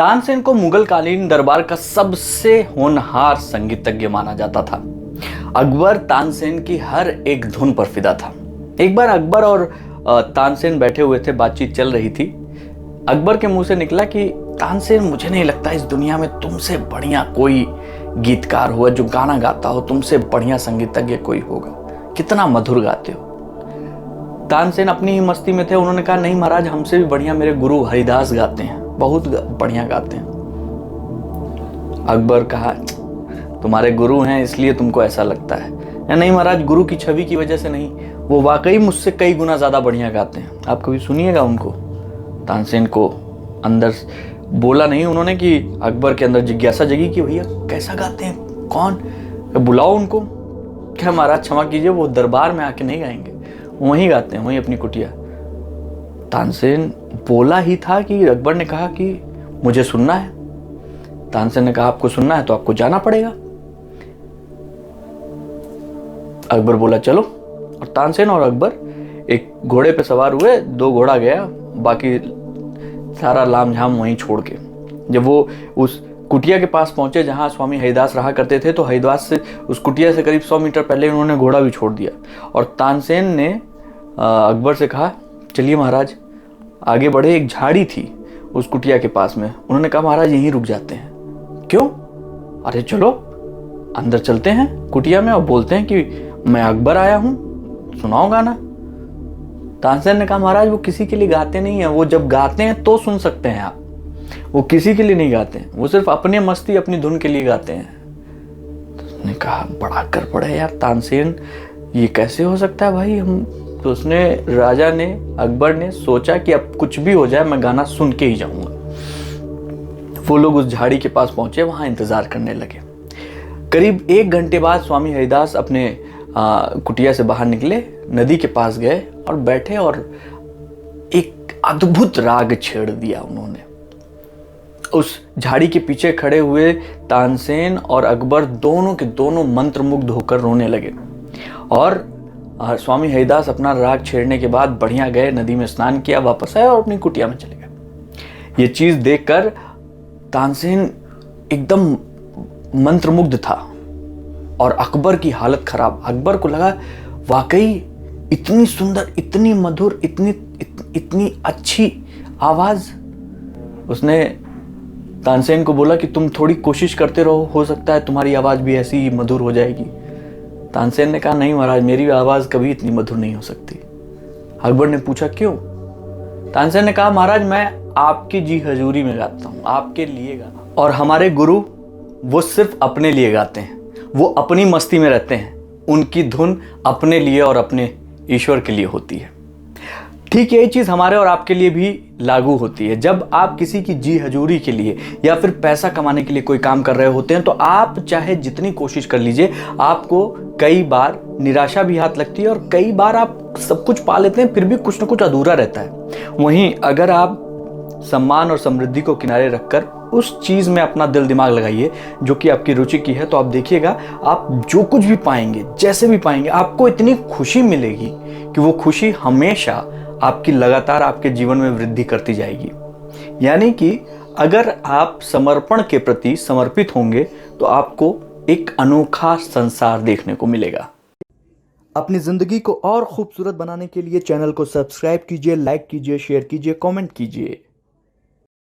तानसेन को मुगल कालीन दरबार का सबसे होनहार संगीतज्ञ माना जाता था। अकबर तानसेन की हर एक धुन पर फिदा था। एक बार अकबर और तानसेन बैठे हुए थे, बातचीत चल रही थी। अकबर के मुंह से निकला कि तानसेन, मुझे नहीं लगता इस दुनिया में तुमसे बढ़िया कोई गीतकार हुआ जो गाना गाता हो, तुमसे बढ़िया संगीतज्ञ कोई होगा, कितना मधुर गाते हो। तानसेन अपनी ही मस्ती में थे। उन्होंने कहा, नहीं महाराज, हमसे भी बढ़िया मेरे गुरु हरिदास गाते हैं, बहुत बढ़िया गाते हैं। अकबर कहा, तुम्हारे गुरु हैं इसलिए तुमको ऐसा लगता है। या नहीं महाराज, गुरु की छवि की वजह से नहीं, वो वाकई मुझसे कई गुना ज्यादा बढ़िया गाते हैं, आप कभी सुनिएगा उनको। तानसेन को अंदर बोला नहीं उन्होंने कि अकबर के अंदर जिज्ञासा जगी कि भैया कैसा गाते हैं, कौन, बुलाओ उनको। क्या महाराज क्षमा कीजिए, वो दरबार में आके नहीं गाएंगे, वहीं गाते हैं, वहीं अपनी कुटिया। तानसेन बोला ही था कि अकबर ने कहा कि मुझे सुनना है। तानसेन ने कहा, आपको सुनना है तो आपको जाना पड़ेगा। अकबर बोला, चलो। और तानसेन और अकबर एक घोड़े पे सवार हुए, 2 घोड़ा गया, बाकी सारा लाम झाम वहीं छोड़ के। जब वो उस कुटिया के पास पहुंचे जहां स्वामी हरिदास रहा करते थे, तो हरिदास से उस कुटिया से करीब 100 मीटर पहले उन्होंने घोड़ा भी छोड़ दिया। और तानसेन ने अकबर से कहा, चलिए महाराज। आगे बढ़े, एक झाड़ी थी उस कुटिया के पास में। उन्होंने कहा, महाराज यहीं रुक जाते हैं। क्यों? अरे चलो अंदर चलते हैं कुटिया में और बोलते हैं कि मैं अकबर आया हूं, सुनाओ गाना। तानसेन ने कहा, महाराज वो किसी के लिए गाते नहीं है, वो जब गाते हैं तो सुन सकते हैं आप, वो किसी के लिए नहीं गाते हैं, वो सिर्फ अपने मस्ती अपनी धुन के लिए गाते हैं। तो उसने कहा, बड़ा कर पड़े यार तानसेन, ये कैसे हो सकता है भाई हम। तो उसने, राजा ने, अकबर ने सोचा कि अब कुछ भी हो जाए मैं गाना सुन के ही जाऊंगा। वो लोग उस झाड़ी के पास पहुंचे, वहां इंतजार करने लगे। करीब 1 घंटे बाद स्वामी हरिदास अपने कुटिया से बाहर निकले, नदी के पास गए और बैठे और एक अद्भुत राग छेड़ दिया उन्होंने। उस झाड़ी के पीछे खड़े हुए तानसेन और अकबर दोनों के दोनों मंत्रमुग्ध होकर रोने लगे। और स्वामी हरिदास अपना राग छेड़ने के बाद बढ़िया गए, नदी में स्नान किया, वापस आए और अपनी कुटिया में चले गए। ये चीज देखकर तानसेन एकदम मंत्रमुग्ध था और अकबर की हालत खराब। अकबर को लगा, वाकई इतनी सुंदर, इतनी मधुर, इतनी अच्छी आवाज। उसने तानसेन को बोला कि तुम थोड़ी कोशिश करते रहो, हो सकता है तुम्हारी आवाज भी ऐसी ही मधुर हो जाएगी। तानसेन ने कहा, नहीं महाराज, मेरी आवाज कभी इतनी मधुर नहीं हो सकती। अकबर ने पूछा, क्यों? तानसेन ने कहा, महाराज मैं आपकी जी हजूरी में गाता हूं, आपके लिए गाना। और हमारे गुरु वो सिर्फ अपने लिए गाते हैं, वो अपनी मस्ती में रहते हैं, उनकी धुन अपने लिए और अपने ईश्वर के लिए होती है। ठीक यही चीज हमारे और आपके लिए भी लागू होती है। जब आप किसी की जी हजूरी के लिए या फिर पैसा कमाने के लिए कोई काम कर रहे होते हैं, तो आप चाहे जितनी कोशिश कर लीजिए, आपको कई बार निराशा भी हाथ लगती है और कई बार आप सब कुछ पा लेते हैं, फिर भी कुछ ना कुछ अधूरा रहता है। वहीं अगर आप सम्मान और समृद्धि को किनारे रखकर उस चीज में अपना दिल दिमाग लगाइए जो कि आपकी रुचि की है, तो आप देखिएगा, आप जो कुछ भी पाएंगे, जैसे भी पाएंगे, आपको इतनी खुशी मिलेगी कि वो खुशी हमेशा आपकी लगातार आपके जीवन में वृद्धि करती जाएगी। यानी कि अगर आप समर्पण के प्रति समर्पित होंगे तो आपको एक अनोखा संसार देखने को मिलेगा। अपनी जिंदगी को और खूबसूरत बनाने के लिए चैनल को सब्सक्राइब कीजिए, लाइक कीजिए, शेयर कीजिए, कमेंट कीजिए।